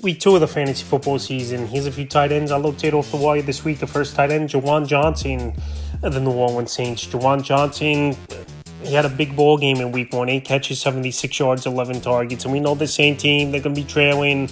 Week 2 of the fantasy football season. Here's a few tight ends I rotate off the wire this week. The first tight end, Juwan Johnson of the New Orleans Saints. Juwan Johnson, he had a big ball game in Week 1. 8 catches, 76 yards, 11 targets. And we know the same team, they're going to be trailing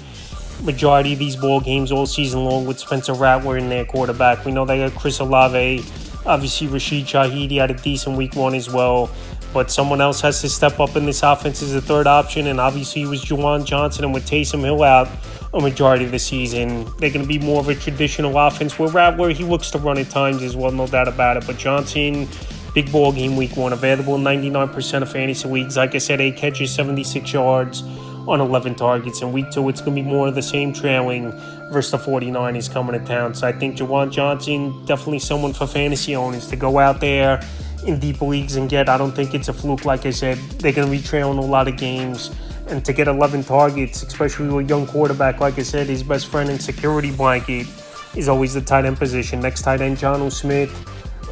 majority of these ball games all season long with Spencer Rattler in their quarterback. We know they got Chris Olave. Obviously, Rashid Shaheed, he had a decent Week 1 as well. But someone else has to step up in this offense as a third option, and obviously it was Juwan Johnson. And with Taysom Hill out a majority of the season, they're going to be more of a traditional offense where Rattler, he looks to run at times as well, no doubt about it. But Johnson, big ball game Week 1, available in 99% of fantasy leagues. Like I said, 8 catches, 76 yards on 11 targets. In Week 2, it's going to be more of the same trailing versus the 49ers coming to town. So I think Juwan Johnson, definitely someone for fantasy owners to go out there in deep leagues and get. I don't think it's a fluke. Like I said, they're going to be trailing a lot of games, and to get 11 targets, especially with a young quarterback, like I said, his best friend and security blanket is always the tight end position. Next tight end, Jonnu Smith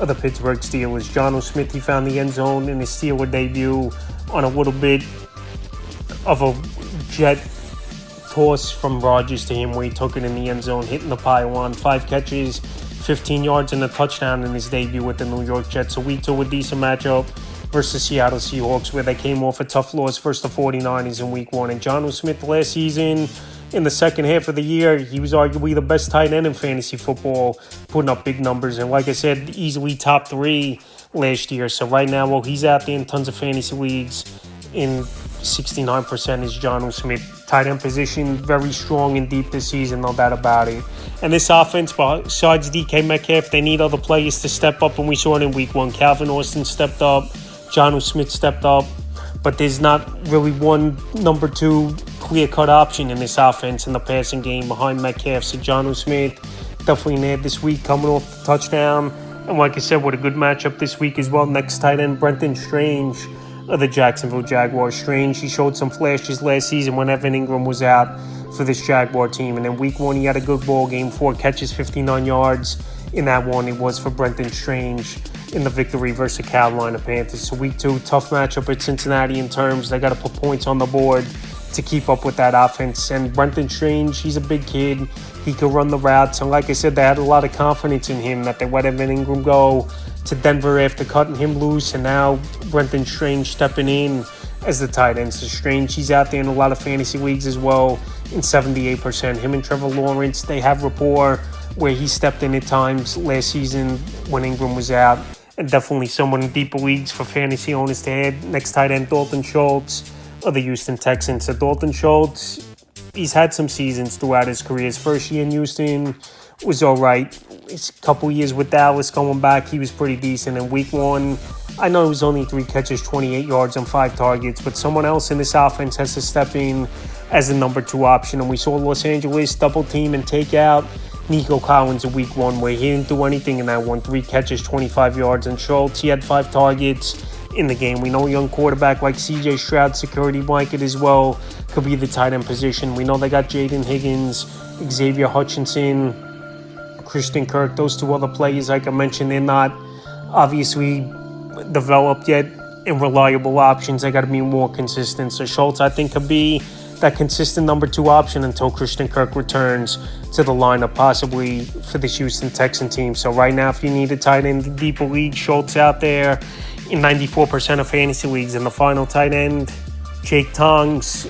of the Pittsburgh Steelers. Jonnu Smith, he found the end zone in his Steeler debut on a little bit of a jet toss from Rodgers to him where he took it in the end zone, hitting the pylon. 5 catches, 15 yards and a touchdown in his debut with the New York Jets. So Week 2, a decent matchup versus the Seattle Seahawks, where they came off a tough loss versus the 49ers in Week 1. And Jonnu Smith last season, in the second half of the year, he was arguably the best tight end in fantasy football, putting up big numbers. And like I said, easily top 3 last year. So right now, while he's out there in tons of fantasy leagues, in 69% is Jonnu Smith. Tight end position, very strong and deep this season, no doubt about it. And this offense, besides DK Metcalf, they need other players to step up, and we saw it in Week 1. Calvin Austin stepped up, Jonnu Smith stepped up, but there's not really one number 2 clear-cut option in this offense in the passing game behind Metcalf. So Jonnu Smith definitely nailed this week, coming off the touchdown. And like I said, with a good matchup this week as well. Next tight end, Brenton Strange of the Jacksonville Jaguars. Strange, he showed some flashes last season when Evan Ingram was out for this Jaguar team. And in Week 1, he had a good ball game, 4 catches, 59 yards. In that one, it was for Brenton Strange in the victory versus the Carolina Panthers. So Week 2, tough matchup at Cincinnati in terms. They got to put points on the board to keep up with that offense. And Brenton Strange, he's a big kid. He could run the routes. And like I said, they had a lot of confidence in him that they let Evan Ingram go to Denver after cutting him loose, and now Brenton Strange stepping in as the tight end. So Strange, he's out there in a lot of fantasy leagues as well, in 78%. Him and Trevor Lawrence, they have rapport where he stepped in at times last season when Ingram was out, and definitely someone in deeper leagues for fantasy owners to add. Next tight end, Dalton Schultz of the Houston Texans. So Dalton Schultz, he's had some seasons throughout his career. His first year in Houston was all right. His couple years with Dallas going back, he was pretty decent. In Week 1, I know it was only 3 catches, 28 yards and 5 targets, but someone else in this offense has to step in as the number 2 option. And we saw Los Angeles double team and take out Nico Collins in Week 1, where he didn't do anything in that one. 3 catches, 25 yards. And Schultz, he had 5 targets in the game. We know a young quarterback like C.J. Stroud, security blanket as well, could be the tight end position. We know they got Jaden Higgins, Xavier Hutchinson, Christian Kirk. Those 2 other players, like I mentioned, they're not obviously developed yet and reliable options. They got to be more consistent. So Schultz, I think, could be that consistent number 2 option until Christian Kirk returns to the lineup, possibly for this Houston Texan team. So right now, if you need a tight end in deeper league, Schultz out there in 94% of fantasy leagues. And the final tight end, Jake Tonges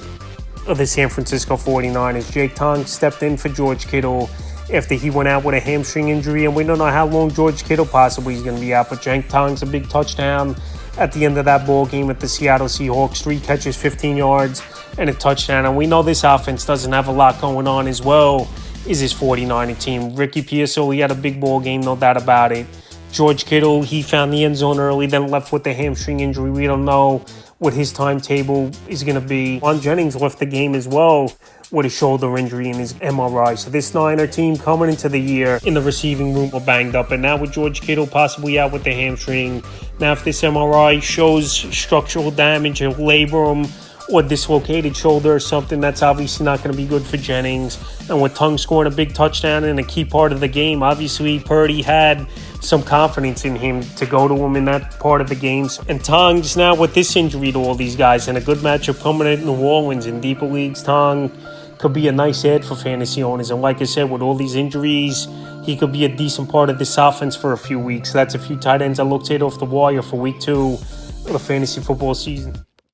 of the San Francisco 49ers. Jake Tonges stepped in for George Kittle after he went out with a hamstring injury, and we don't know how long George Kittle possibly is going to be out. But Jake Tonges, a big touchdown at the end of that ball game with the Seattle Seahawks. 3 catches, 15 yards, and a touchdown. And we know this offense doesn't have a lot going on as well as his 49er team. Ricky Pearsall, he had a big ball game, no doubt about it. George Kittle, he found the end zone early, then left with the hamstring injury. We don't know what his timetable is going to be. Juwan Jennings left the game as well with a shoulder injury in his MRI. So this Niner team coming into the year in the receiving room were banged up. And now with George Kittle possibly out with the hamstring, now if this MRI shows structural damage or labrum or dislocated shoulder or something, that's obviously not going to be good for Jennings. And with Tonges scoring a big touchdown in a key part of the game, obviously Purdy had some confidence in him to go to him in that part of the games. And Tonges now with this injury to all these guys and a good matchup coming at New Orleans in deeper leagues, Tonges could be a nice add for fantasy owners. And like I said, with all these injuries, he could be a decent part of this offense for a few weeks. That's a few tight ends I looked at off the wire for week 2 of the fantasy football season.